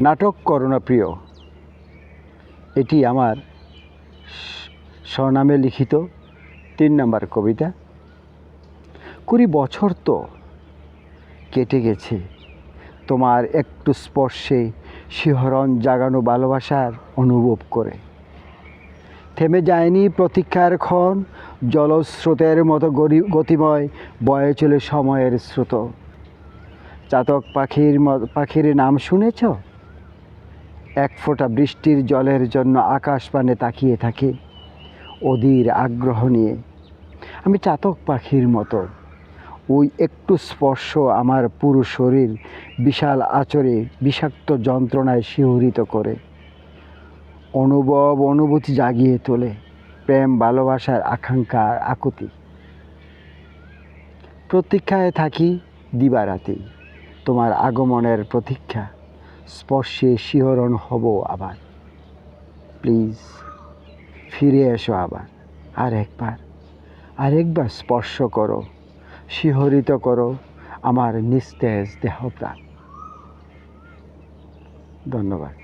নাটক করুণাপ্রিয় এটি আমার স্বনামে লিখিত 3 নম্বর কবিতা। 20 বছর তো কেটে গেছে তোমার একটু স্পর্শে শিহরণ জাগানো ভালোবাসার অনুভব করে। থেমে যায়নি প্রতীক্ষার ক্ষণ, জলস্রোতের মতো গতিময় বয়ে চলে সময়ের স্রোত। চাতক পাখির নাম শুনেছ? এক ফোঁটা বৃষ্টির জলের জন্য আকাশ পানে তাকিয়ে থাকে অধীর আগ্রহ নিয়ে। আমি চাতক পাখির মতো, ওই একটু স্পর্শ আমার পুরো শরীর বিশাল আঁচড়ে বিষাক্ত যন্ত্রণায় শিহরিত করে। অনুভূতি জাগিয়ে তোলে, প্রেম ভালোবাসার আকাঙ্ক্ষা আর আকুতি। প্রতীক্ষায় থাকি দিবারাতি, তোমার আগমনের প্রতীক্ষা, স্পর্শে শিহরণ হব আবার। প্লিজ ফিরে এসো আবার, আরেকবার স্পর্শ করো, শিহরিত করো আমার নিস্তেজ দেহপ্রাণ। ধন্যবাদ।